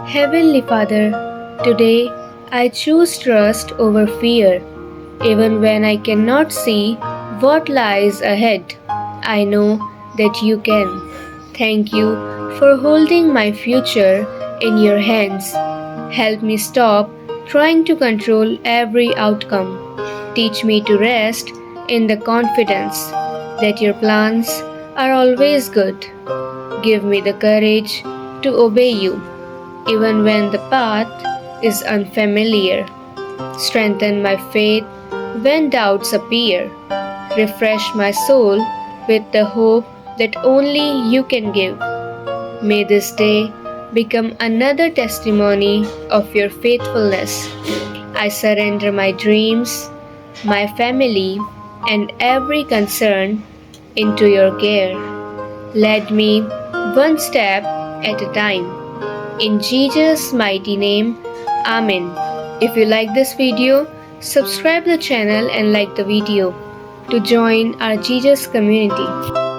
Heavenly Father, today I choose trust over fear. Even when I cannot see what lies ahead, I know that you can. Thank you for holding my future in your hands. Help me stop trying to control every outcome. Teach me to rest in the confidence that your plans are always good. Give me the courage to obey you, even when the path is unfamiliar. Strengthen my faith when doubts appear. Refresh my soul with the hope that only you can give. May this day become another testimony of your faithfulness. I surrender my dreams, my family, and every concern into your care. Lead me one step at a time. In Jesus' mighty name, Amen. If you like this video, subscribe the channel and like the video to join our Jesus community.